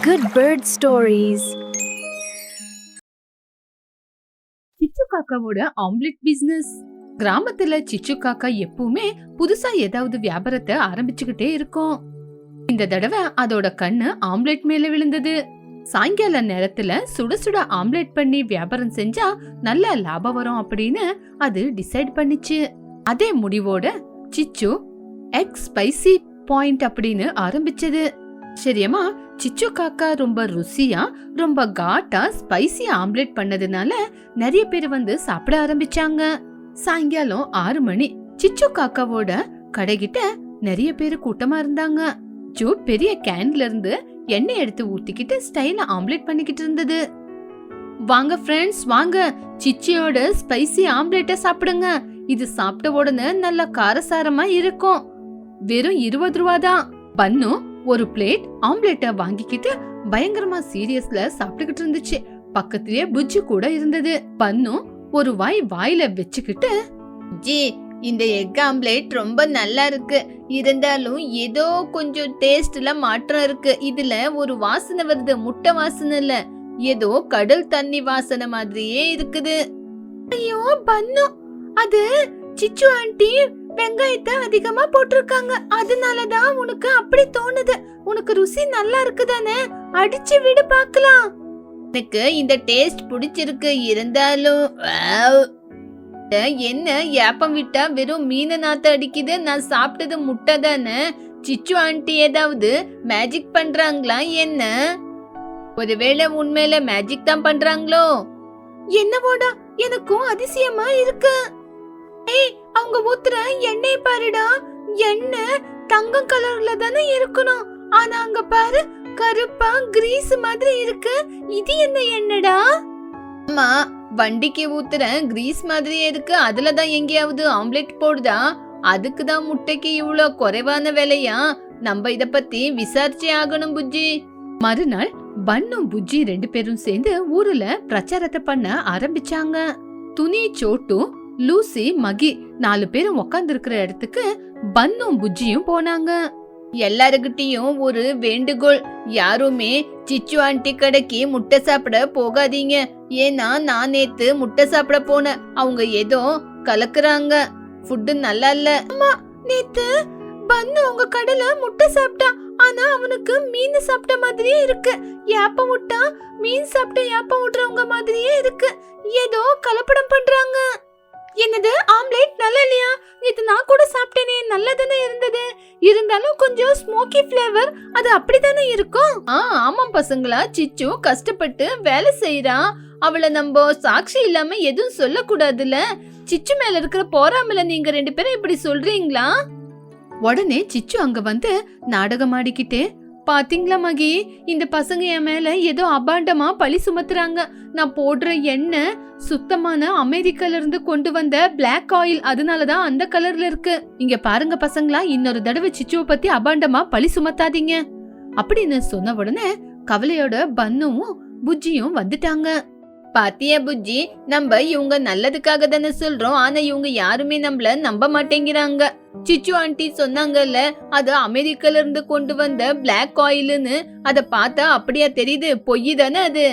Good Bird Stories. சிச்சு காக்காவோட omelette business. கிராமத்துல சிச்சு காக்கா எப்பவுமே புதுசா ஏதாவது வியாபாரத்தை ஆரம்பிச்சுக்கிட்டே இருக்கும். இந்த தடவை அதோட கண்ணு ஆம்லெட் மேல விழுந்தது. சாயங்கால நேரத்துல சுட சுட ஆம்லெட் பண்ணி வியாபாரம் செஞ்சா நல்ல லாபம் வரும் அப்படின்னு அது டிசைட் பண்ணிச்சு. அதே முடிவோட சிச்சு எக் ஸ்பைசி பாயிண்ட் அப்படின்னு ஆரம்பிச்சது. சரியாமா, சிச்சு காக்கா ரொம்ப ருசியா ரொம்ப காட்டா ஸ்பைசி ஆம்லெட் பண்ணதுனால நிறைய பேர் வந்து சாப்பிட ஆரம்பிச்சாங்க. சாயங்காலம் 6 மணி சிச்சு காக்காவோட கடைகிட்ட நிறைய பேரு கூட்டமா இருந்தாங்க. ஜோ பெரிய கேன்ல இருந்து எண்ணெய் எடுத்து ஊத்திக்கிட்டு ஸ்டைல ஆம்லெட் பண்ணிக்கிட்டு இருந்தது. வாங்க ஃப்ரெண்ட்ஸ், வாங்க சிச்சியோட ஸ்பைசி ஆம்லெட்ட சாப்பிடுங்க. இது சாப்பிட்ட உடனே நல்ல காரசாரமா இருக்கும். வெறும் 20 ரூபா தான். பன்னு ஒரு பிளேட் ஆம்லெட்ட வாங்கிக்கிட்டு பயங்கரமா சீரியஸ்ல சாப்பிட்டுக்கிட்டு இருந்துச்சு. பக்கத்திலேயே புஜ்ஜி கூட இருந்தது. பன்னு ஒரு வாயில வச்சுக்கிட்டு, ஜி, இந்த எக் ஆம்லெட் ரொம்ப நல்லா இருக்கு. இருந்தாலும் ஏதோ கொஞ்சம் டேஸ்ட்ல மாற்றம் இருக்கு. இதுல ஒரு வாசனை வருது. முட்டை வாசனை இல்ல, ஏதோ கடல் தண்ணி வாசனை மாதிரியே இருக்குது. ஐயோ பன்னு, அது சிச்சு ஆண்டி வெங்காயத்தை அதிகமா போட்டிருக்காங்க, அதனாலதான் உனக்கு அப்படி தோணுது. உனக்கு ருசி நல்லா இருக்குதானே, அடிச்சு விடு பாக்கலாம். எனக்கு இந்த டேஸ்ட் பிடிச்சிருக்கு. இருந்தாலும் என்ன ஏப்பம் விட்டா வெறும் மீன நாத்த அடிக்குது. நான் சாப்பிட்டது முட்டை தானே. சிச்சு ஆண்டி ஏதாவது மேஜிக் பண்றாங்களா என்ன? ஒருவேளை உண்மையில மேஜிக் தான் பண்றாங்களோ என்னவோடா, எனக்கும் அதிசயமா இருக்கு. ஏய், அவங்க ஊத்துற எண்ணெய் பாருடா. எண்ணெய் தங்கம் கலர்ல தானே இருக்கணும், ஆனா அங்க பாரு கருப்பா கிரீஸ் மாதிரி இருக்கு. இது என்ன எண்ணெய்டா? அம்மா, வண்டிக்கு ஊத்துற கிரீஸ் மாதிரியே இருக்கு. அதுலதான் எங்கேயாவது ஆம்லெட் போடுதா? அதுக்குதான் முட்டைக்கு இவ்வளவு குறைவான விலையா? நம்ம இத பத்தி விசாரிச்சே ஆகணும் புஜ்ஜி. மறுநாள் பன்னும் புஜ்ஜி 2 பேரும் சேர்ந்து ஊர்ல பிரச்சாரத்தை பண்ண ஆரம்பிச்சாங்க. துணி, சோட்டு, லூசி, மகி 4 பேரும் உக்காந்து இருக்கிற இடத்துக்கு பன்னும் புஜ்ஜியும் போனாங்க. எல்லாருகிட்டையும் ஒரு வேண்டுகோள், யாருமே சிச்சு ஆண்டி கடைக்கு முட்டை சாப்பிட போகாதீங்க. ஏன்னா நான் நேத்து முட்டை சாப்பிட போனேன். அவங்க ஏதோ கலக்குறாங்க. ஃபுட்டு நல்லா இல்ல. அம்மா, நேத்து பன்னு உங்க கடையில முட்டை சாப்பிட்டா, ஆனா அவனுக்கு மீன் சாப்பிட்ட மாதிரியே இருக்கு. ஏப்ப முட்டா மீன் சாப்பிட்ட ஏப்ப விடுறவங்க மாதிரியே இருக்கு. ஏதோ கலப்படம் பண்றாங்க. என்னது, ஆம்லெட் நல்லா இல்லையா? நேத்து நான் கூட சாப்பிட்டேனே, நல்லதானே இருந்தது. இருந்தாலும் கொஞ்சம் ஸ்மோக்கி ஃபிளேவர், அது அப்படித்தானே இருக்கும். ஆமாம் பசங்களா, சிச்சு கஷ்டப்பட்டு வேலை செய்யறான். அவளை நம்ம சாட்சி இல்லாம எதுவும் சொல்ல கூடாதுல. சிச்சு மேல இருக்கிற போறாமல நீங்க 2 பேரும் இப்படி சொல்றீங்களா? உடனே சிச்சு அங்க வந்து நாடகம் ஆடிக்கிட்டே, பாத்தீங்களா மகி, இந்த பசங்க என் மேல ஏதோ அபாண்டமா பழி சுமத்துறாங்க. நான் போடுற எண்ணெய் சுத்தமான அமெரிக்கால இருந்து கொண்டு வந்த பிளாக் ஆயில், அதனாலதான் அந்த கலர்ல இருக்கு. இங்க பாருங்க பசங்களா, இன்னொரு தடவை சிச்சுவை பத்தி அபாண்டமா பழி சுமத்தாதீங்க அப்படின்னு சொன்ன உடனே கவலையோட பன்னுவும் புஜ்ஜியும் வந்துட்டாங்க. பாத்தியா புஜ்ஜி, நம்ம இவங்க நல்லதுக்காக தானே சொல்றோம். ஆனா இவங்க யாருமே நம்மள நம்ப மாட்டேங்கிறாங்க. சிச்சு ஆண்டி சொன்னாங்கல்ல, அது அமெரிக்கால இருந்து கொண்டு வந்த பிளாக் ஆயில்னு. அத பார்த்தா அப்படியா தெரியுது? பொய் தானே அது.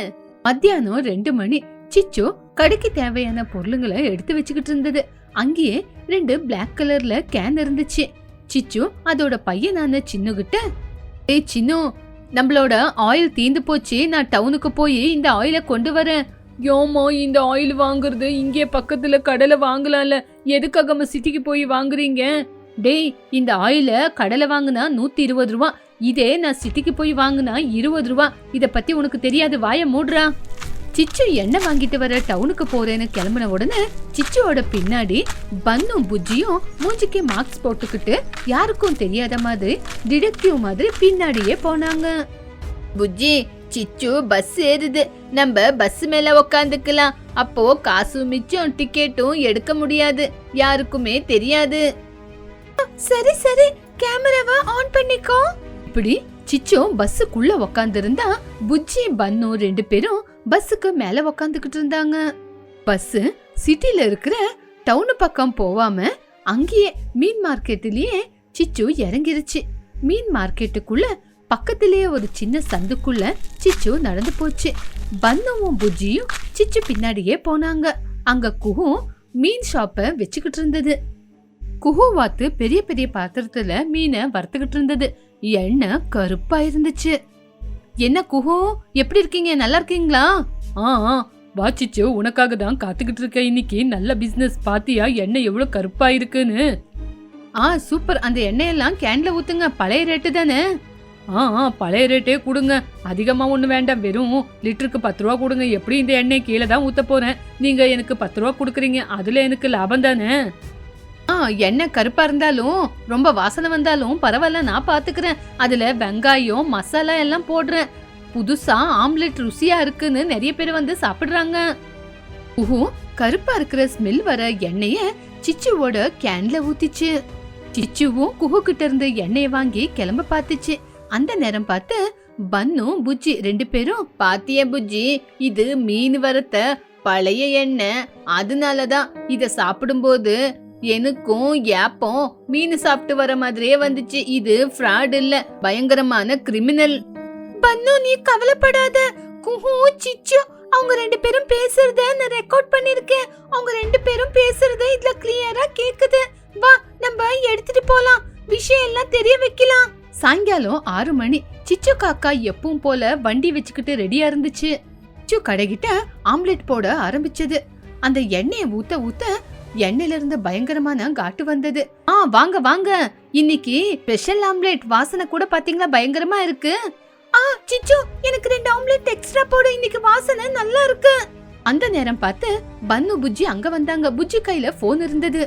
மத்தியானம் 2 மணி சிச்சு கடைக்கு தேவையான பொருளுங்களை எடுத்து வச்சுக்கிட்டு இருந்தது. அங்கேயே 2 பிளாக் கலர்ல கேன் இருந்துச்சு. சிச்சு அதோட பையனான சின்னுகிட்ட, ஏய் சின்னு, நம்மளோட ஆயில் தீந்து போச்சு. நான் டவுனுக்கு போய் இந்த ஆயில கொண்டு வரேன். ஏமா இந்த ஆயில் வாங்குறது? இங்கே பக்கத்துல கடையில வாங்கலாம்ல, எதுக்காக சிட்டிக்கு போய் வாங்குறீங்க? டேய், இந்த ஆயில கடையில வாங்குனா 120 ரூபா, இதே நான் சிட்டிக்கு போய் வாங்குனா 20 ரூபா. இத பத்தி உனக்கு தெரியாது, வாய மூடுறா. சிச்சு எண்ணெய் வாங்கிட்டு வர டவுனுக்கு போறேன்னு கிளம்பின உடனே சிச்சுவோட பின்னாடி பன்னும் புஜ்ஜியும் மூஞ்சிக்கு மார்க்ஸ் போட்டுக்கிட்டு யாருக்கும் தெரியாத மாதிரி டிடெக்டிவ் மாதிரி பின்னாடியே போனாங்க. புஜ்ஜி, சிச்சு பஸ் ஏறுது. நம்ம பஸ் மேல உக்காந்துக்கலாம். அப்போ காசு மிச்சம், டிக்கெட்டும் எடுக்க முடியாது, யாருக்குமே தெரியாது. சரி சரி, கேமராவை ஆன் பண்ணிக்கோ. இப்படி சிச்சு பஸ்ஸுக்குள்ள உக்காந்து இருந்தா புஜ்ஜி பன்னும் 2 பேரும் பஸ்ஸுக்கு மேல உக்காந்துக்கிட்டு இருந்தாங்க. பஸ் சிட்டில இருக்கிற டவுன் பக்கம் போவாம அங்கேயே மீன் மார்க்கெட்லயே சிச்சு இறங்கிருச்சு. மீன் மார்க்கெட்டுக்குள்ள பக்கத்திலேயே ஒரு சின்ன சந்துக்குள்ள சிச்சு நடந்து போச்சு. பன்னுவும் புஜ்ஜியும் சிச்சு பின்னாடியே போனாங்க. அங்க குஹு மீன் ஷாப்ப வச்சுக்கிட்டு இருந்தது. குஹு வாத்து பெரிய பெரிய பாத்திரத்துல மீனை வறுத்துக்கிட்டு இருந்தது. எண்ணெய் கருப்பா இருந்துச்சு. என்ன குஹு, எப்படி இருக்கீங்க? நல்லா இருக்கீங்களா? வாச்சிச்சு, உனக்காக தான் காத்துக்கிட்டு இருக்க. இன்னைக்கு நல்ல பிசினஸ். பாத்தியா எண்ணெய் எவ்வளவு கருப்பா இருக்குன்னு? சூப்பர். அந்த எண்ணெயெல்லாம் கேன்ல ஊத்துங்க. பழைய ரேட்டு தானே? பழைய ரேட்டே கொடுங்க. அதிகமா ஒண்ணு வேண்டாம். வெறும் லிட்டருக்கு 10 ரூபா கொடுங்க. எப்படி இந்த எண்ணெய் கீழே தான் ஊத்த போறேன். நீங்க எனக்கு 10 ரூபா கொடுக்குறீங்க. அதுல எனக்கு லாபம் தானே? எண்ணெய் கருப்பா இருந்தாலும் ரொம்ப வாசனை வந்தாலும் பரவாயில்ல, நான் பாத்துக்கிறேன். அதுல வெங்காயம் மசாலா எல்லாம் போடுறேன். புதுசா ஆம்லெட் ருசியா இருக்குன்னு நிறைய பேர் வந்து சாப்பிடுறாங்க. குஹு கருப்பா இருக்கிற ஸ்மெல் வர எண்ணெய சிச்சுவோட கேன்ல ஊத்திச்சு. சிச்சுவும் குஹு கிட்ட இருந்து எண்ணெய வாங்கி கிளம்ப பாத்துச்சு. அந்த நேரம் பார்த்து பன்னு புஜ்ஜி 2 பேரும், பாத்திய புஜ்ஜி, இது மீன் வறுத்த பழைய எண்ணெய். அதனாலதான் இத சாப்பிடும்போது எனக்கும் ஏப்பம் மீன் சாப்பிட்டு வர மாதிரியே வந்துச்சு. இது ஃப்ராட் இல்ல, பயங்கரமான கிரிமினல். பன்னு நீ கவலைப்படாத. குஹு சிச்சு அவங்க 2 பேரும் பேசுறத நான் ரெக்கார்ட் பண்ணிருக்கேன். அவங்க 2 பேரும் பேசுறத இதுல கிளியரா கேக்குது. வா நம்ம எடுத்துட்டு போலாம். விஷயம் எல்லாம் தெரிய வைக்கலாம். சாயங்காலம் 6 மணி. சிச்சு காக்கா எப்பவும் போல வண்டி வச்சுக்கிட்டு ரெடியா இருந்துச்சு. சிச்சு கடைகிட்ட ஆம்லெட் போட ஆரம்பிச்சது. அந்த எண்ணெயை ஊத்த ஊத்த எண்ணெயில இருந்து பயங்கரமான காட்டு வந்தது. வாங்க வாங்க, இன்னைக்கு ஸ்பெஷல் ஆம்லெட். வாசனை கூட பாத்தீங்களா பயங்கரமா இருக்கு. சிச்சு, எனக்கு 2 ஆம்லெட் எக்ஸ்ட்ரா போடு. இன்னைக்கு வாசனை நல்லா இருக்கு. அந்த நேரம் பார்த்து பன்னு புஜ்ஜி அங்க வந்தாங்க. புஜ்ஜி கையில போன் இருந்தது.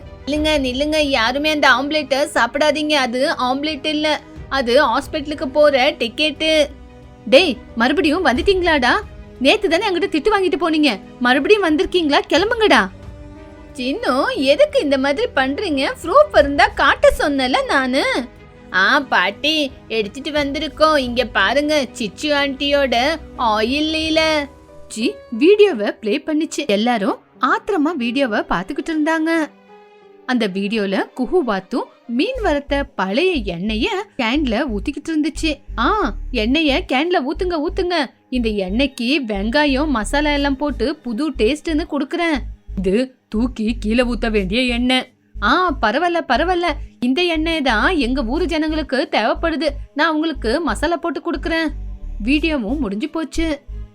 நில்லுங்க, யாருமே அந்த ஆம்லெட்ட சாப்பிடாதீங்க. அது ஆம்லெட் இல்ல, அது ஹாஸ்பிட்டலுக்கு போற டிக்கெட்டு. டேய், மறுபடியும் வந்துட்டீங்களாடா? நேத்து தானே அங்கிட்ட திட்டு வாங்கிட்டு போனீங்க. மறுபடியும் வந்திருக்கீங்களா? கிளம்புங்கடா. சின்னு, எதுக்கு இந்த மாதிரி பண்றீங்க? ப்ரூஃப் இருந்தா காட்ட சொன்னல நானு. பாட்டி, எடுத்துட்டு வந்திருக்கோம். இங்க பாருங்க, சிச்சு ஆண்டியோட ஆயில். வீடியோவை பிளே பண்ணிச்சு. எல்லாரும் ஆத்திரமா வீடியோவை பாத்துக்கிட்டு இருந்தாங்க. அந்த வீடியோல குஹு வாத்தும் மீன் வறுத்த பழைய எண்ணெய கேன்ல ஊத்திக்கிட்டு இருந்துச்சு. எண்ணெய கேன்ல ஊத்துங்க ஊத்துங்க. இந்த எண்ணெய்க்கு வெங்காயம் மசாலா எல்லாம் போட்டு புது டேஸ்ட்னு குடுக்கறேன். இது தூக்கி கீழே ஊத்த வேண்டிய எண்ணெய். பரவாயில்ல பரவாயில்ல. இந்த எண்ணெய் தான் எங்க ஊரு ஜனங்களுக்கு தேவைப்படுது. நான் உங்களுக்கு மசாலா போட்டு குடுக்கறேன். வீடியோவும் முடிஞ்சு போச்சு.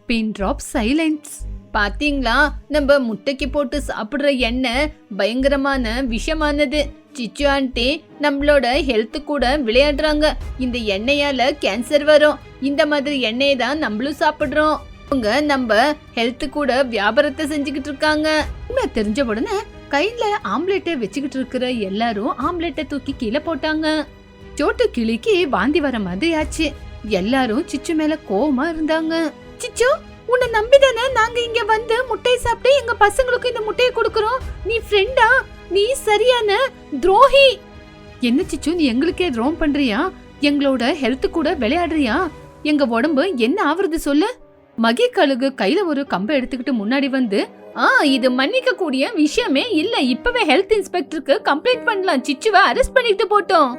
Pin drop silence. பாத்தீங்களா, நம்ம முட்டைக்கு போட்டு சாப்பிடுற எண்ணெய் பயங்கரமான விஷமானது. சிச்சு ஆண்டி நம்மளோட ஹெல்த் கூட விளையாடுறாங்க. இந்த எண்ணெயால கேன்சர் வரும். இந்த மாதிரி எண்ணெயை தான் நம்மளும் சாப்பிடுறோம். அவங்க நம்ம ஹெல்த் கூட வியாபாரத்தை செஞ்சுக்கிட்டு இருக்காங்க. தெரிஞ்ச உடனே கையில ஆம்லெட்டை வச்சுக்கிட்டு இருக்கிற எல்லாரும் ஆம்லெட்டை தூக்கி கீழே போட்டாங்க. சோட்டு கிளிக்கு வாந்தி வர மாதிரி ஆச்சு. எல்லாரும் சிச்சு மேல கோவமா இருந்தாங்க. சிச்சு, உன்னை நம்பிதானே நாங்க இங்க வந்து முட்டை சாப்பிட்டு எங்க பசங்களுக்கு இந்த முட்டையை கொடுக்கறோம். நீ ஃப்ரெண்டா? நீ சரியான துரோகி. என்ன சிச்சு, நீ எங்களுக்கே துரோகம் பண்றியா? எங்களோட ஹெல்த் கூட விளையாடுறியா? எங்க உடம்பு என்ன ஆவறது சொல்லு. மகி கழுகு கையில ஒரு கம்பை எடுத்துக்கிட்டு முன்னாடி வந்து, இது மன்னிக்க கூடிய விஷயமே இல்ல. இப்பவே ஹெல்த் இன்ஸ்பெக்டருக்கு கம்ப்ளைண்ட் பண்ணலாம். சிச்சுவை அரெஸ்ட் பண்ணிட்டு போட்டோம்.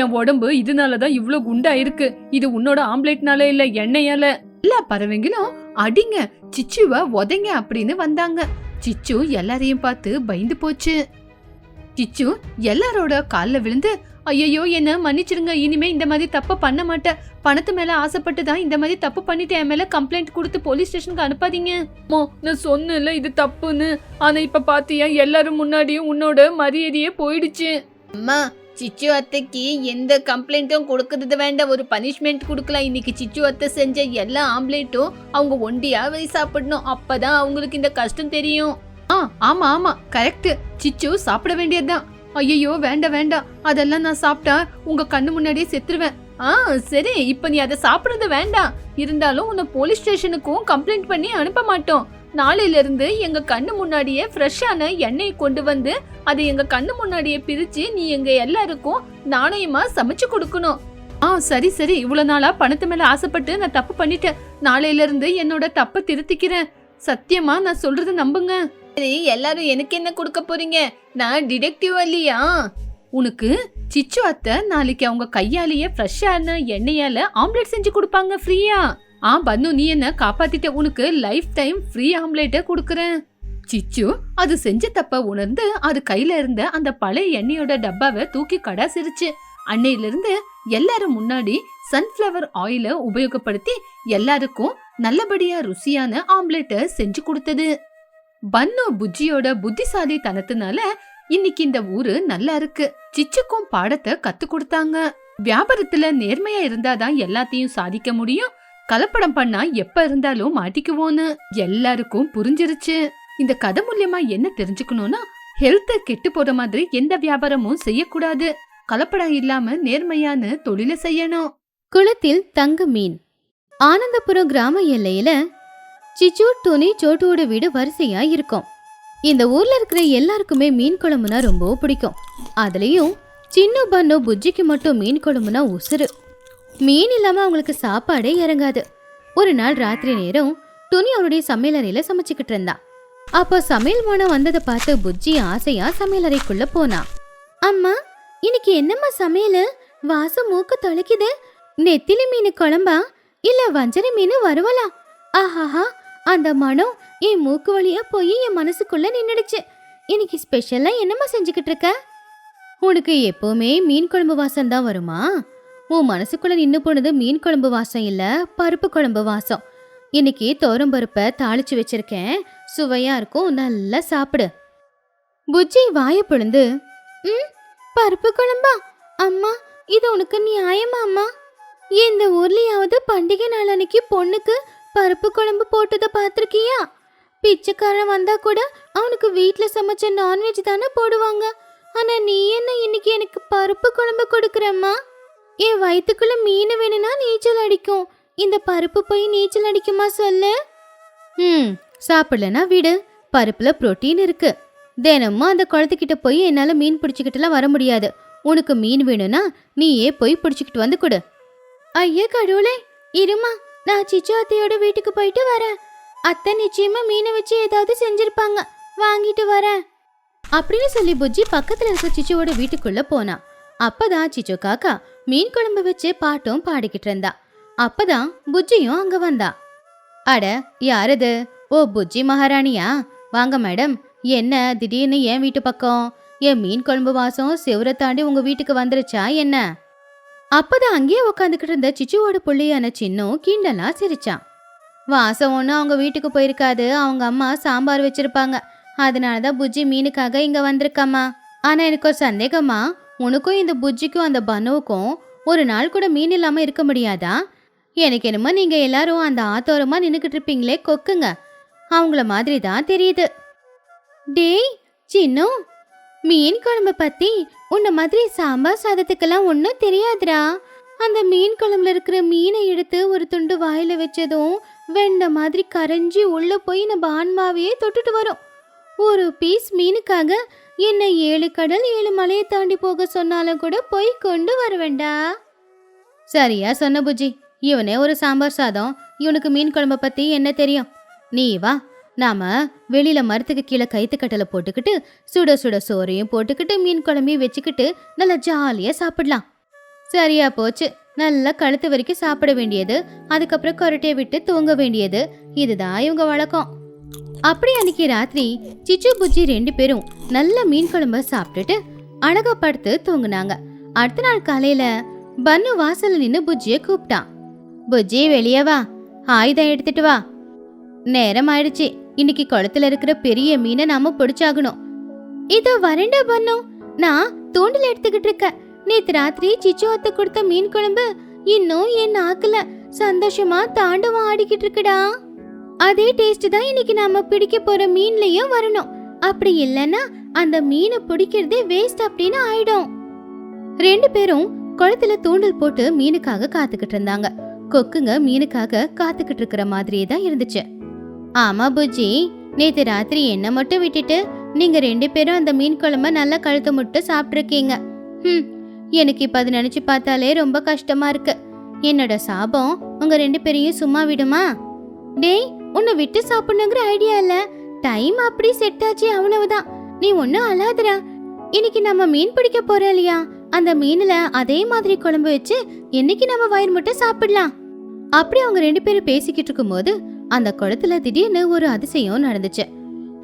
என் உடம்பு இதனாலதான் இவ்ளோ குண்டா இருக்கு. இது உன்னோட ஆம்லெட்னால இல்ல, எண்ணெயால. எல்லா பறவைங்களும் அடிங்க, சிச்சுவ உதைங்க அப்படின்னு வந்தாங்க. சிச்சு எல்லாரையும் பார்த்து பயந்து போச்சு. சிச்சு எல்லாரோட கால்ல விழுந்து, ஐயோ என்ன மன்னிச்சிருங்க. இனிமே இந்த மாதிரி தப்பு பண்ண மாட்டேன். பணத்து மேல ஆசைப்பட்டு தான் இந்த மாதிரி தப்பு பண்ணிட்டு என் மேல கம்ப்ளைண்ட் கொடுத்து போலீஸ் ஸ்டேஷனுக்கு அனுப்பாதீங்க. நான் சொன்னேன்ல இது தப்புன்னு. ஆனா இப்ப பாத்தியா, எல்லாரும் முன்னாடியும் உன்னோட மரியாதையே போயிடுச்சு. அம்மா, சிச்சு அத்தைக்கு எந்த கம்ப்ளைண்ட்டும் கொடுக்கறது வேண்டாம். ஒரு பனிஷ்மெண்ட் கொடுக்கலாம். இன்னைக்கு சிச்சு அத்தை செஞ்ச எல்லா ஆம்லேட்டும் அவங்க ஒண்டியாவே சாப்பிடணும். அப்பதான் அவங்களுக்கு இந்த கஷ்டம் தெரியும். ஆமா ஆமா, கரெக்ட். சிச்சு சாப்பிட வேண்டியதுதான். ஐயோ வேண்டாம் வேண்டாம், அதெல்லாம் நான் சாப்பிட்டா உங்க கண்ணு முன்னாடியே செத்துருவேன். சரி, இப்ப நீ அதை சாப்பிடுறது வேண்டாம். இருந்தாலும் உன்னை போலீஸ் ஸ்டேஷனுக்கும் கம்ப்ளைண்ட் பண்ணி அனுப்ப மாட்டோம். நாளையில இருந்து எங்க கண்ணு முன்னாடியே ஃப்ரெஷ்ஷான எண்ணெயை கொண்டு வந்து அதை எங்க கண்ணு முன்னாடியே பிரிச்சு நீ எங்க எல்லாருக்கும் நாணயமா சமைச்சு கொடுக்கணும். சரி சரி, இவ்வளவு நாளா பணத்து மேல ஆசைப்பட்டு நான் தப்பு பண்ணிட்டேன். நாளையில இருந்து என்னோட தப்ப திருத்திக்கிறேன். சத்தியமா நான் சொல்றது நம்புங்க. சரி, எல்லாரும் எனக்கு என்ன கொடுக்க போறீங்க? நான் டிடெக்டிவ் இல்லையா? உனக்கு சிச்சு அத்தை நாளைக்கு அவங்க கையாலேயே ஃப்ரெஷ்ஷான எண்ணெயால ஆம்லெட் செஞ்சு கொடுப்பாங்க ஃப்ரீயா. பன்னு நீ என்ன காப்பாத்திட்ட, உனக்கு லைஃப் டைம் ஃப்ரீ ஆம்லெட்ட கொடுக்கறேன். சிச்சு அது செஞ்ச தப்ப உணர்ந்து அது கையில இருந்த அந்த பழைய எண்ணெயோட டப்பாவை தூக்கி கடாசிருச்சு. அன்னையில இருந்து எல்லாரும் முன்னாடி சன்ஃபிளவர் ஆயில உபயோகப்படுத்தி எல்லாருக்கும் நல்லபடியா ருசியான ஆம்லெட்ட செஞ்சு கொடுத்தது. பன்னு புஜ்ஜியோட புத்திசாலி தனத்தினால இன்னைக்கு இந்த ஊரு நல்லா இருக்கு. சிச்சுக்கும் பாடத்தை கத்து கொடுத்தாங்க. வியாபாரத்துல நேர்மையா இருந்தாதான் எல்லாத்தையும் சாதிக்க முடியும். கலப்படம் பண்ணா எப்ப இருந்தாலும் மாட்டிக்குவோன்னு எல்லாருக்கும் புரிஞ்சிருச்சு. இந்த கதை மூலியமா என்ன தெரிஞ்சுக்கணும்னா, ஹெல்த் கெட்டு போற மாதிரி எந்த வியாபாரமும் செய்யக்கூடாது. கலப்படம் இல்லாம நேர்மையான தொழில செய்யணும். குளத்தில் தங்க மீன். ஆனந்தபுரம் கிராம எல்லையில சிச்சு, துணி, சோட்டுவோட வீடு வரிசையா இருக்கும். இந்த ஊர்ல இருக்கிற எல்லாருக்குமே மீன் குழம்புனா ரொம்ப பிடிக்கும். அதுலயும் சின்ன பன்னு புஜ்ஜிக்கு மட்டும் மீன் குழம்புனா உசுறு. மீன் இல்லாம அவங்களுக்கு சாப்பாடே இறங்காது. ஒரு நாள் ராத்திரி நேரம் துணி அவருடைய சமையலறையில சமைச்சுக்கிட்டு இருந்தா. அப்போ சமையல் மனம் வந்ததை பார்த்து புஜ்ஜி ஆசையா சமையலறைக்குள்ள போனா. அம்மா, இன்னைக்கு என்னம்மா சமையல்? வாசம் மூக்கு தொலைக்குது. நெத்திலி மீன் குழம்பா இல்ல வஞ்சரை மீன் வறுவலா? ஆஹாஹா, அந்த மனம் என் மூக்கு வழியா போய் என் மனசுக்குள்ள நின்னுடுச்சு. இன்னைக்கு ஸ்பெஷலா என்னம்மா செஞ்சுக்கிட்டு இருக்க? உனக்கு எப்பவுமே மீன் குழம்பு வாசம் தான் வருமா? உன் மனசுக்குள்ள நின்னு போனது மீன் குழம்பு வாசம் இல்ல, பருப்பு குழம்பு வாசம். இன்னைக்கு தோரம் பருப்பை தாளிச்சு வச்சிருக்கேன், சுவையா இருக்கும், நல்லா சாப்பிடு. புஜ்ஜி வாய பொழுந்து, பருப்பு குழம்பா? அம்மா, இது உனக்கு நியாயமா அம்மா? இந்த ஊர்லயாவது பண்டிகை நாள் அன்னைக்கு பொண்ணுக்கு பருப்பு குழம்பு போட்டதை பார்த்திருக்கியா? பிச்சைக்காரன் வந்தா கூட அவனுக்கு வீட்டுல சமைச்ச நான்வெஜ் தானே போடுவாங்க. ஆனா நீ என்ன இன்னைக்கு எனக்கு பருப்பு குழம்பு கொடுக்குறம்மா? என் வயிற்றுக்குள்ள மீன் வேணும்னா நீச்சல் அடிக்கும். இந்த பருப்பு போய் நீச்சல் அடிக்குமா சொல்லு? சாப்பிடலனா விடு. பருப்புல புரோட்டீன் இருக்கு. தினமும் அந்த குளத்துக்கிட்ட போய் என்னால மீன் பிடிச்சிக்கிட்டுலாம் வர முடியாது. உனக்கு மீன் வேணும்னா நீயே போய் பிடிச்சிக்கிட்டு வந்து கொடு. ஐயா கடவுளே, இருமா, நான் சிச்சு அத்தையோட வீட்டுக்கு போயிட்டு வரேன். அத்தை நிச்சயமா மீனை வச்சு ஏதாவது செஞ்சிருப்பாங்க, வாங்கிட்டு வரேன் அப்படின்னு சொல்லி புஜ்ஜி பக்கத்துல இருக்க சிச்சுவோட வீட்டுக்குள்ள போனா. அப்பதான் சிச்சு காக்கா மீன் குழம்பு வச்சு பாட்டும் பாடிக்கிட்டு இருந்தா. அப்பதான் புஜ்ஜியும் அங்க வந்தா. அட, யாரது? ஓ, புஜ்ஜி மகாராணியா? வாங்க மேடம். என்ன திடீர்னு என் வீட்டு பக்கம்? என் மீன் குழம்பு வாசம் செவரை தாண்டி உங்க வீட்டுக்கு வந்துருச்சா என்ன? அப்பதான் அங்கேயே உக்காந்துக்கிட்டு இருந்த சிச்சுவோட புள்ளியான சின்னும் கிண்டலா சிரிச்சான். வாசம் ஒன்றும் அவங்க வீட்டுக்கு போயிருக்காது. அவங்க அம்மா சாம்பார் வச்சிருப்பாங்க. அதனாலதான் புஜ்ஜி மீனுக்காக இங்க வந்திருக்காமா. ஆனா எனக்கு ஒரு சந்தேகமா, உனக்கும் இந்த புஜ்ஜிக்கும் அந்த பனுவுக்கும் ஒரு நாள் கூட மீன் இல்லாம இருக்க முடியாதா? எனக்கு என்னமோ நீங்க எல்லாரும் அந்த ஆத்தோரமா நின்னுக்கிட்டு இருப்பீங்களே கொக்குங்க, அவங்கள மாதிரி தான் தெரியுது. டேய் சின்னு, மீன் குழம்பு பத்தி உன்ன மாதிரி சாம்பார் சாதத்துக்கெல்லாம் ஒன்றும் தெரியாதுடா. அந்த மீன் குழம்புல இருக்கிற மீனை எடுத்து ஒரு துண்டு வாயில வச்சதும் வெண்ட மாதிரி கரைஞ்சி உள்ள போய் நம்ம ஆன்மாவையே தொட்டுட்டு வரும். ஒரு பீஸ் மீனுக்காக என்ன 7 கடல் 7 மலையை தாண்டி போக சொன்னாலும் கூட போய் கொண்டு வருவேண்டா. சரியா சொன்ன புஜ்ஜி. இவனே ஒரு சாம்பார் சாதம், இவனுக்கு மீன் குழம்ப பத்தி என்ன தெரியும்? நீ வா, நாம வெளியில மரத்துக்கு கீழே கைத்துக்கட்டலை போட்டுக்கிட்டு சுட சுட சோறையும் போட்டுக்கிட்டு மீன் குழம்பையும் வச்சுக்கிட்டு நல்லா ஜாலியா சாப்பிடலாம். சரியா போச்சு. நல்லா கழுத்து வரைக்கும் சாப்பிட வேண்டியது, அதுக்கப்புறம் கொரட்டையை விட்டு தூங்க வேண்டியது, இதுதான் இவங்க வழக்கம். அப்படி அன்னைக்கு ராத்திரி சிச்சு புஜ்ஜி 2 பேரும் நல்ல மீன் குழம்ப சாப்பிட்டுட்டு அழகா படுத்து தூங்குனாங்க. அடுத்த நாள் காலையில பன்னு வாசல்ல நின்னு புஜ்ஜிய கூப்பிட்டான். புஜ்ஜி, வெளியே வா, ஆயுதம் எடுத்துட்டு வா. நேரம் ஆயிடுச்சு. இன்னைக்கு குளத்துல இருக்கிற பெரிய மீனை நாம பிடிச்சாகணும். இதோ வரண்டா பன்னு, நான் தூண்டில் எடுத்துக்கிட்டு இருக்கேன். நேத்து ராத்திரி சிச்சு அத்தை கொடுத்த மீன் குழம்பு இன்னும் என் நாக்குல சந்தோஷமா தாண்டவம் ஆடிக்கிட்டு இருக்குடா. அதே டேஸ்ட் தான் இன்னைக்கு நாம பிடிக்க போற மீன்லயும் வரணும். அப்படி இல்லைன்னா அந்த மீனை பிடிக்கிறதே வேஸ்ட் அப்படின்னு ஆயிடும். 2 பேரும் குளத்துல தூண்டல் போட்டு மீனுக்காக காத்துக்கிட்டு இருந்தாங்க. கொக்குங்க மீனுக்காக காத்துக்கிட்டு இருக்கிற மாதிரியே தான் இருந்துச்சு. ஆமா புஜ்ஜி, நேத்து ராத்திரி என்ன மட்டும் விட்டுட்டு நீங்க 2 பேரும் அந்த மீன் குழம்ப நல்லா கழுத்து முட்டு சாப்பிட்டுருக்கீங்க. எனக்கு இப்ப அது நினைச்சு பார்த்தாலே ரொம்ப கஷ்டமா இருக்கு. என்னோட சாபம் உங்க 2 பேரையும் சும்மா விடுமா? டேய், உன்னை விட்டு சாப்பிடணுங்கிற ஐடியா இல்ல, டைம் அப்படி செட் ஆச்சு, அவ்வளவுதான். நீ ஒன்னும் அழாதடா. இன்னைக்கு நம்ம மீன் பிடிக்க போறோம் இல்லையா, அந்த மீன்ல அதே மாதிரி குழம்பு வச்சு இன்னைக்கு நம்ம வயிறு முட்டை சாப்பிடலாம். அப்படி அவங்க 2 பேரும் பேசிக்கிட்டு இருக்கும்போது அந்த குளத்துல திடீர்னு ஒரு அதிசயம் நடந்துச்சு.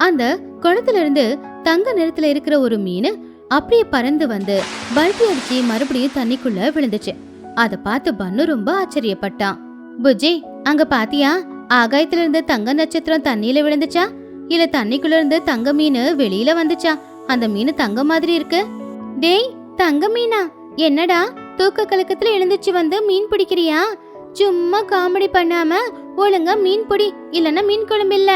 அந்த குளத்துல இருந்து தங்க நிறத்துல இருக்கிற ஒரு மீன் அப்படியே பறந்து வந்து பல்டி அடிச்சு மறுபடியும் தண்ணிக்குள்ள விழுந்துச்சு. அத பார்த்து பன்னு ரொம்ப ஆச்சரியப்பட்டான். புஜ்ஜி, அங்க பாத்தியா, ஆகாயத்துல இருந்து தங்க நட்சத்திரம் தண்ணியில விழுந்துச்சா இல்ல தண்ணிக்குள்ள இருந்து தங்க மீன் வெளியில வந்துச்சா? அந்த மீன் தங்க மாதிரி இருக்கு. டேய், தங்க மீனா? என்னடா தூக்க கலக்கத்துல எழுந்துச்சு வந்து மீன் பிடிக்கிறியா? சும்மா காமெடி பண்ணாம ஒழுங்கா மீன் பிடி, இல்லன்னா மீன் குழம்பு இல்ல.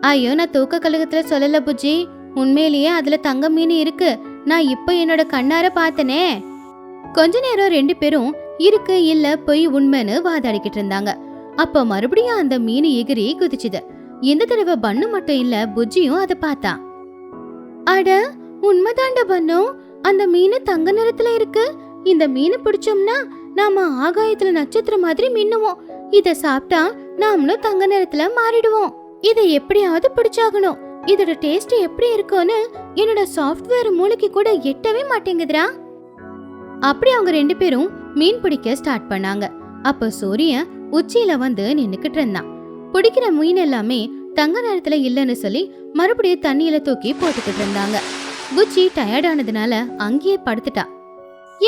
ஐயோ, நான் தூக்க கலக்கத்துல சொல்லல புஜ்ஜி, உண்மையிலேயே அதுல தங்க மீன் இருக்கு. நான் இப்ப என்னோட கண்ணார பார்த்தனே. கொஞ்ச நேரம் 2 பேரும் இருக்கு இல்ல பொய் உண்மைன்னு வாதாடிக்கிட்டு இருந்தாங்க. அப்ப மறுபடியும் அந்த மீன் எகிரி குதிச்சுது. இந்த தடவை பன்னு மட்டும் இல்ல, புஜ்ஜியும் அதை பார்த்தா. அட, உண்மைதாண்ட பன்னு, அந்த மீன் தங்க நிறத்துல இருக்கு. இந்த மீனை பிடிச்சோம்னா நாம ஆகாயத்துல நட்சத்திரம் மாதிரி மின்னுவோம். இத சாப்பிட்டா நாமளும் தங்க நிறத்துல மாறிடுவோம். இதை எப்படியாவது பிடிச்சாகணும். இதோட டேஸ்ட் எப்படி இருக்கும்னு என்னோட சாஃப்ட்வேர் மூளைக்கு கூட எட்டவே மாட்டேங்குதுடா. அப்படி அவங்க 2 பேரும் மீன் பிடிக்க ஸ்டார்ட் பண்ணாங்க. அப்ப சூரியன் உச்சியில வந்து நின்னுக்கிட்டு இருந்தான். பிடிக்கிற மீன் எல்லாமே தங்க நேரத்துல இல்லன்னு சொல்லி மறுபடியும் தண்ணியில தூக்கி போட்டுக்கிட்டு இருந்தாங்க. புச்சி டயர்டானதுனால அங்கேயே படுத்துட்டா.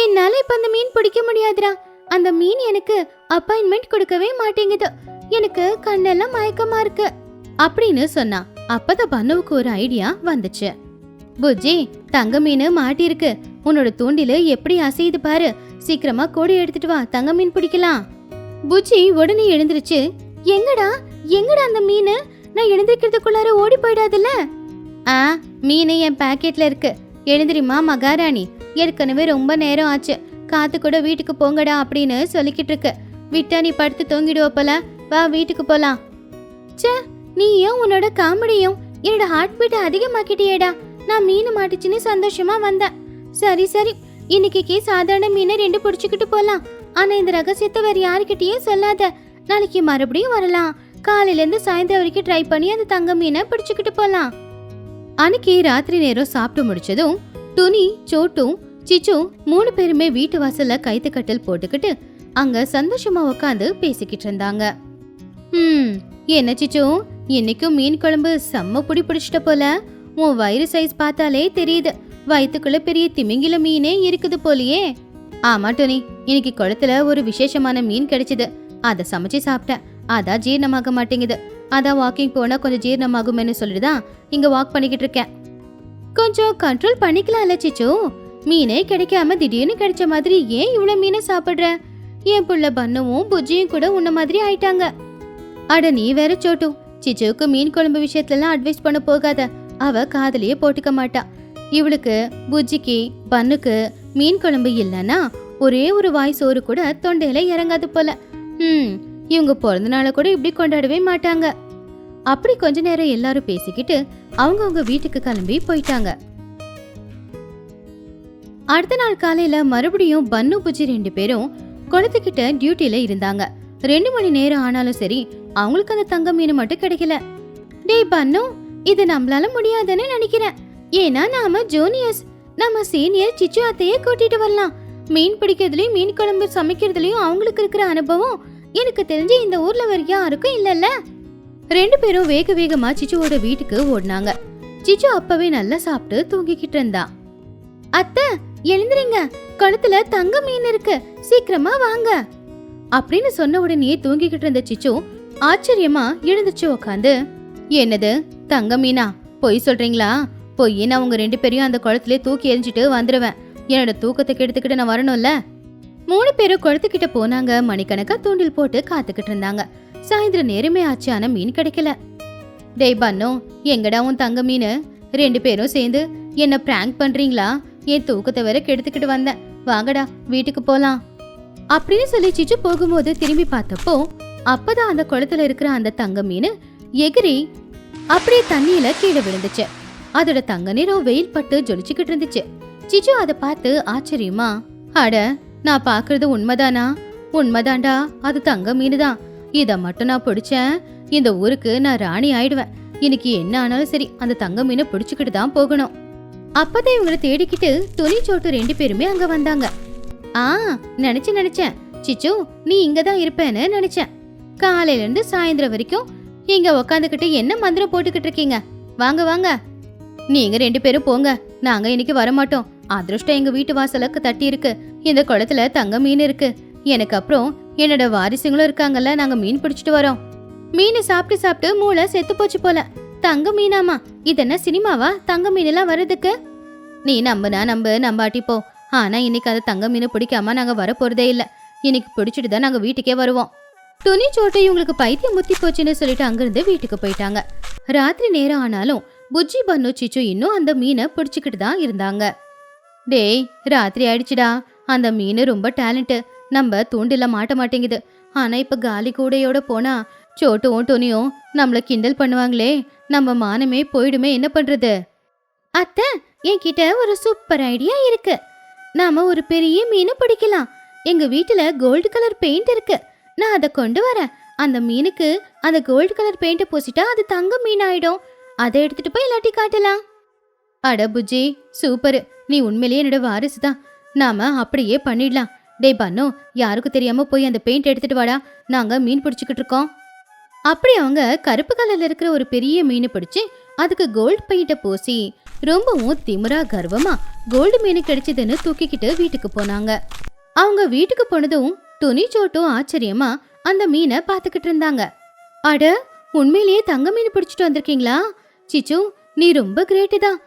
என்னால இப்ப அந்த மீன் பிடிக்க முடியாதுடா. அந்த மீன் எனக்கு அப்பாயின்மெண்ட் கொடுக்கவே மாட்டேங்குது. எனக்கு கண்ணெல்லாம் மயக்கமா இருக்கு அப்படின்னு சொன்னா. அப்பதான் பன்னுவுக்கு ஒரு ஐடியா வந்துச்சு. புஜ்ஜி, தங்க மீன் மாட்டிருக்கு. உன்னோட தூண்டில எப்படி அசையுது பாரு. சீக்கிரமா கோடி எடுத்துட்டு வா, தங்க மீன் பிடிக்கலாம். புஜ்ஜி உடனே எழுந்திருச்சு. எங்கடா எங்கடா அந்த மீன்? நான் எழுந்திருக்கிறதுக்குள்ளார ஓடி போயிடாதுல்ல. மீன் என் பாக்கெட்ல இருக்கு. எழுந்திரிமா மகாராணி, ஏற்கனவே ரொம்ப நேரம் ஆச்சு. காத்து கூட வீட்டுக்கு போங்கடா அப்படின்னு சொல்லிக்கிட்டு இருக்கு. விட்டா நீ படுத்து தூங்கிடுவ போல. வா, வீட்டுக்கு போலாம். சே, நீயும் உன்னோட காமெடியும் என்னோட ஹார்ட் பீட் அதிகமாக்கிட்டியேடா. நான் மீன் மாட்டிச்சுன்னு சந்தோஷமா வந்தேன். சரி சரி, இன்னைக்கு சாதாரண மீனை 2 பிடிச்சுக்கிட்டு போலாம். ஆனா இந்த ரகசியத்தை வேற யாருக்கிட்டயும் சொல்லாத. நாளைக்கு மறுபடியும் வரலாம். காலையில இருந்து சாயந்தரம் வரைக்கும் ட்ரை பண்ணி அந்த தங்க மீனை பிடிச்சுக்கிட்டு போலாம். அன்னைக்கு ராத்திரி நேரம் சாப்பிட்டு முடிச்சதும் துணி, சோட்டு, சிச்சு 3 பேருமே வீட்டு வாசல்ல கைத்து கட்டல் போட்டுக்கிட்டு அங்க சந்தோஷமா உட்காந்து பேசிக்கிட்டு இருந்தாங்க. என்ன சிச்சு, இன்னைக்கும் மீன் குழம்பு செம்ம புடி பிடிச்சிட்ட போல. உன் வயிறு சைஸ் பார்த்தாலே தெரியுது. வயிற்றுக்குள்ள பெரிய திமிங்கில மீனே இருக்குது போலியே. ஆமா டோனி, இன்னைக்கு குளத்துல ஒரு விசேஷமான மீன் கிடைச்சது. அதை சமைச்சு சாப்பிட்டேன். அதான் ஜீரணமாக மாட்டேங்குது. அதான் வாக்கிங் போனா கொஞ்சம் ஜீரணமாகும்னு சொல்லிட்டுதான் இங்க வாக் பண்ணிக்கிட்டு இருக்கேன். கொஞ்சம் கண்ட்ரோல் பண்ணிக்கலாம்ல சிச்சு. மீனே கிடைக்காம திடீர்னு கிடைச்ச மாதிரி ஏன் இவ்வளவு மீனை சாப்பிடுற? என் புள்ள பன்னுவும் புஜ்ஜியும் கூட உன்ன மாதிரி ஆயிட்டாங்க. அட நீ வேற சோட்டு, சிச்சுவுக்கு மீன் குழம்பு விஷயத்துலலாம் அட்வைஸ் பண்ண போகாத. அவ காதலியே போட்டுக்க மாட்டா. இவளுக்கு, புஜ்ஜிக்கு, பன்னுக்கு மீன் குழம்பு இல்லைன்னா ஒரே ஒரு வாய் சோறு கூட தொண்டையில இறங்காது போல. இவங்க பிறந்த நாளை கூட இப்படி கொண்டாடவே மாட்டாங்க. அப்படி கொஞ்ச நேரம் எல்லாரும் பேசிக்கிட்டு அவங்க வீட்டுக்கு கிளம்பி போயிட்டாங்க. அடுத்த நாள் காலையில மறுபடியும் பன்னு புஜ்ஜி 2 பேரும் குளத்துக்கிட்ட டியூட்டில இருந்தாங்க. 2 மணி நேரம் ஆனாலும் சரி, அவங்களுக்கு அந்த தங்க மீன் மட்டும் கிடைக்கல. டேய் பன்னு, இது நம்மளால முடியாதுன்னு நினைக்கிறேன். ஏன்னா நாம ஜூனியர்ஸ். நம்ம சீனியர் சிச்சு அத்தையே கூட்டிட்டு வரலாம். மீன் பிடிக்கிறதுலயும் மீன் குழம்பு சமைக்கிறதுலயும் அவங்களுக்கு இருக்கிற அனுபவம் எனக்கு தெரிஞ்சு இந்த ஊர்ல வேற யாருக்கும் இல்லல்ல. 2 பேரும் வேக வேகமா சிச்சுவோட வீட்டுக்கு ஓடினாங்க. சிச்சு அப்பவே நல்லா சாப்பிட்டு தூங்கிக்கிட்டு இருந்தா. அத்தை, எழுந்திரீங்க, குளத்துல தங்க மீன் இருக்கு, சீக்கிரமா வாங்க அப்படின்னு சொன்ன உடனே தூங்கிக்கிட்டு இருந்த சிச்சு ஆச்சரியமா எழுந்துச்சு உக்காந்து. என்னது, தங்க மீனா? பொய் சொல்றீங்களா? பொய், நான் உங்க 2 பேரையும் அந்த குளத்திலே தூக்கி எரிஞ்சிட்டு வந்துருவேன். என்னோட தூக்கத்தை கெடுத்துக்கிட்டு நான் வரணும்ல. 3 பேரும் குளத்துக்கிட்ட போனாங்க. மணிக்கணக்கா தூண்டில் போட்டு காத்துக்கிட்டு இருந்தாங்க. சாயந்தரம் நேரமே ஆச்சு, ஆனா மீன் கிடைக்கல. டேய் பன்னு, எங்கடா உன் தங்க மீன்? 2 பேரும் சேர்ந்து என்ன பிராங்க் பண்றீங்களா? என் தூக்கத்தை வேற கெடுத்துக்கிட்டு வந்தேன். வாங்கடா, வீட்டுக்கு போலாம் அப்படின்னு சொல்லி சிச்சு போகும்போது திரும்பி பார்த்தப்போ அப்பதான் அந்த குளத்துல இருக்கிற அந்த தங்க மீன் எகிரி அப்படியே தண்ணியில கீழே விழுந்துச்சு. அதோட தங்க நிறம் வெயில் பட்டு ஜொலிச்சுக்கிட்டு இருந்துச்சு. சிச்சு அதை பார்த்து ஆச்சரியமா, அட, நான் பாக்குறது உண்மைதானா? உண்மைதான்டா, அது தங்க மீன் தான். இத மட்டும் நான் பிடிச்சேன், இந்த ஊருக்கு நான் ராணி ஆயிடுவேன். இன்னைக்கு என்ன ஆனாலும் சரி, அந்த தங்க மீனை பிடிச்சுக்கிட்டு தான் போகணும் அப்பதான் இவங்களை தேடிக்கிட்டு துணி சோட்டு 2 பேருமே அங்க வந்தாங்க. நினைச்சேன் சிச்சு நீ இங்கதான் இருப்பேன்னு நினைச்சேன். காலையில இருந்து சாயந்தரம் வரைக்கும் இங்க உக்காந்துக்கிட்டு என்ன மந்திரம் போட்டுக்கிட்டு இருக்கீங்க? வாங்க வாங்க, நீங்க 2 பேரும் போங்க, நாங்க இன்னைக்கு வரமாட்டோம். அதிர்ஷ்டம் எங்க வீட்டு வாசலுக்கு தட்டி இருக்கு. இந்த குளத்துல தங்க மீன் இருக்கு. எனக்கு அப்புறம் என்னோட வாரிசுங்களும் இருக்காங்கல்ல, நாங்க மீன் பிடிச்சிட்டு வரோம். மீன் சாப்பிட்டு சாப்பிட்டு மூளை செத்து போச்சு போல. தங்க மீனாமா? இதென்ன சினிமாவா தங்க மீன் எல்லாம் வர்றதுக்கு? நீ நம்புனா நம்பாட்டி போ. ஆனா இன்னைக்கு அது தங்க மீனை பிடிக்காம நாங்க வர போறதே இல்ல. இன்னைக்கு பிடிச்சிட்டு தான் நாங்க வீட்டுக்கே வருவோம். துணி சோட்டை இவங்களுக்கு பைத்தியம் முத்தி போச்சுன்னு சொல்லிட்டு அங்கிருந்து வீட்டுக்கு போயிட்டாங்க. ராத்திரி நேரம் ஆனாலும் புஜ்ஜி பன்னு சிச்சு இன்னும் அந்த மீனை பிடிச்சுக்கிட்டு தான் இருந்தாங்க. டேய், ராத்திரி ஆயிடுச்சுடா. அந்த மீன் ரொம்ப டேலண்ட். நம்ம தூண்டில மாட்ட மாட்டேங்குது. ஆனா இப்ப காலி கூடையோட போனா சோட்டுவும் துணியும் நம்மள கிண்டல் பண்ணுவாங்களே, நம்ம மானமே போயிடுமே. என்ன பண்றது? அத்தை, என்கிட்ட ஒரு சூப்பர் ஐடியா இருக்கு. நாம ஒரு பெரிய மீனை பிடிக்கலாம். எங்க வீட்டுல கோல்டு கலர் பெயிண்ட் இருக்கு. நான் அதை கொண்டு வரேன். அந்த மீனுக்கு அந்த கோல்டு கலர் பெயிண்ட் பூசிட்டா அது தங்க மீன் ஆயிடும். அதை எடுத்துட்டு போய் இல்லாட்டி காட்டலாம். அட புஜ்ஜி, சூப்பர். நீ உண்மையிலேயே என்னோட வாரிசு தான். நாம அப்படியே பண்ணிடலாம். டே பன்னு, யாருக்கும் தெரியாம போய் அந்த பெயிண்ட் எடுத்துட்டு வாடா. நாங்க மீன் பிடிச்சிக்கிட்டு இருக்கோம். அப்படி அவங்க கருப்பு கலர்ல இருக்கிற ஒரு பெரிய மீனை பிடிச்சு அதுக்கு கோல்டு பெயிண்ட பூசி ரொம்பவும் திமிரா கர்வமா கோல்டு மீன் கிடைச்சதுன்னு தூக்கிக்கிட்டு வீட்டுக்கு போனாங்க. அவங்க வீட்டுக்கு போனதும் துணி சோட்டும் ஆச்சரியமா அந்த மீனை பாத்துக்கிட்டு இருந்தாங்க. அட, உண்மையிலேயே தங்க மீன் பிடிச்சிட்டு வந்திருக்கீங்களா? சிச்சு, நீ ரொம்ப கிரேட்டு தான்.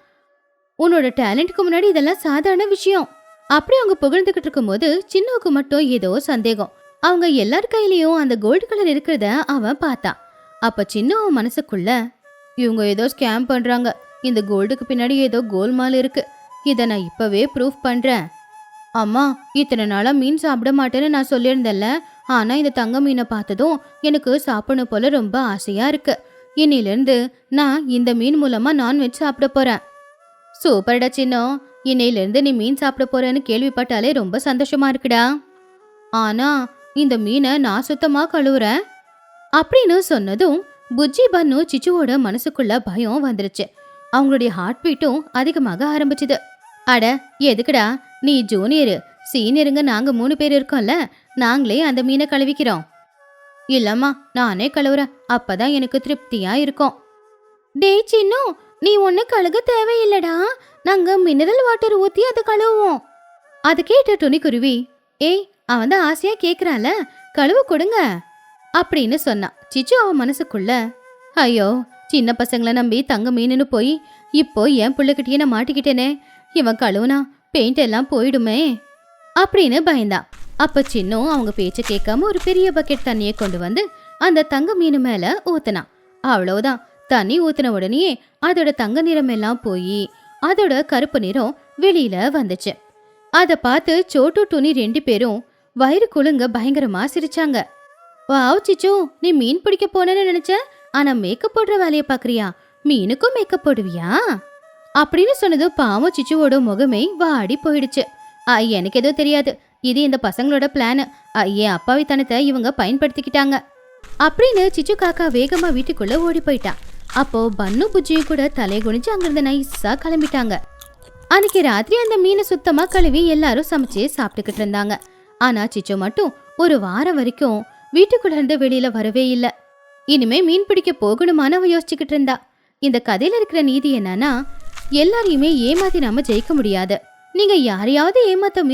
உன்னோட டேலண்ட்க்கு முன்னாடி இதெல்லாம் சாதாரண விஷயம். அப்படி அவங்க புகழ்ந்துகிட்டு இருக்கும் போது சின்னவுக்கு மட்டும் ஏதோ சந்தேகம். அவங்க எல்லார் கையிலயும் அந்த கோல்டு கலர் இருக்கிறத அவன் பார்த்தான். அப்ப சின்ன மனசுக்குள்ள, இவங்க ஏதோ ஸ்கேம் பண்றாங்க. இந்த கோல்டுக்கு பின்னாடி ஏதோ கோல்மால் இருக்கு. இதை நான் இப்பவே ப்ரூஃப் பண்றேன். அம்மா, இத்தனை நாளா மீன் சாப்பிட மாட்டேன்னு நான் சொல்லியிருந்தேன்ல. ஆனா இந்த தங்க மீனை பார்த்ததும் எனக்கு சாப்பிடணும் போல ரொம்ப ஆசையா இருக்கு. இன்னையிலிருந்து நான் இந்த மீன் மூலமா நான்வெஜ் சாப்பிட போறேன். சூப்பர்டா சின்னோ, இன்னையிலிருந்து நீ மீன் சாப்பிட போறேன்னு கேள்விப்பட்டாலே ரொம்ப சந்தோஷமா இருக்குடா. ஆனா இந்த மீனை நான் சுத்தமா கழுவுறேன் அப்படின்னு சொன்னதும் புஜ்ஜி பன்னு சிச்சுவோட மனசுக்குள்ள பயம் வந்துருச்சு. அவங்களுடைய ஹார்ட் பீட்டும் அதிகமாக ஆரம்பிச்சுது. அட, எதுக்குடா? நீ ஜூனியரு, சீனியருங்க நாங்க 3 பேர் இருக்கோம்ல, நாங்களே அந்த மீனை கழுவிக்கிறோம். இல்லம்மா, நானே கழுவுறேன். அப்பதான் எனக்கு திருப்தியா இருக்கும். டேய் சின்னு, நீ ஒண்ணு கழுக தேவையில்லடா. நாங்க மினரல் வாட்டர் ஊத்தி அதை கழுவுவோம். அது கேட்ட துணிக்குருவி, ஏய், அவன் தான் ஆசையா கேக்குறான்ல, கழுவு கொடுங்க அப்படின்னு சொன்னான். சிச்சு அவன் மனசுக்குள்ள, ஐயோ, சின்ன பசங்களை நம்பி தங்க மீனுன்னு போய் இப்போ என் பிள்ளைகிட்டயே நான் மாட்டிக்கிட்டேனே. இவன் கழுவுனா பெயிண்ட் எல்லாம் போயிடுமே அப்படின்னு பயந்தான். அப்ப சின்னும் அவங்க பேச்ச கேட்காம ஒரு பெரிய பக்கெட் தண்ணியை கொண்டு வந்து அந்த தங்க மீனு மேல ஊத்தினான். அவ்வளவுதான். தண்ணி ஊத்தின உடனே அதோட தங்க நிறம் எல்லாம் போய் அதோட கருப்பு நிறம் வெளியில வந்துச்சு. அத பார்த்து சோட்டு துணி 2 பேரும் வயிறு குலுங்க பயங்கரமா சிரிச்சாங்க. வாவ் சிச்சு, நீ மீன் பிடிக்க போனேன்னு நினைச்ச, ஆனா மேக்கப் போடுற வேலையை பாக்குறியா? மீனுக்கும் மேக்கப் போடுவியா அப்படின்னு சொன்னதும் பாவம் சிச்சுவோட முகமே வாடி போயிடுச்சு. எனக்கு எதுவும் தெரியாது. இது இந்த பசங்களோட பிளான். என் அப்பாவித்தனத்தை இவங்க பயன்படுத்திக்கிட்டாங்க அப்படின்னு சிச்சு காக்கா வேகமா வீட்டுக்குள்ள ஓடி போயிட்டான். அப்போ பன்னு புஜ்ஜியும் கூட தலை குனிஞ்சு அங்கிருந்து நைஸா கிளம்பிட்டாங்க. அன்னைக்கு ராத்திரி அந்த மீனை சுத்தமா கழுவி எல்லாரும் சமைச்சு சாப்பிட்டுக்கிட்டு இருந்தாங்க. ஆனா சிச்சு மட்டும் ஒரு வாரம் வரைக்கும் வீட்டுக்குள்ள இருந்து வெளியில வரவே இல்ல. இனிமே மீன் பிடிக்க போகணுமான்னு அவ யோசிச்சுக்கிட்டு இருந்தா. இந்த கதையில இருக்கிற நீதி என்னன்னா, எல்லாரையுமே ஏமாத்தி நாம ஜெயிக்க முடியாது. நீங்க யாரையாவது ஏமாத்த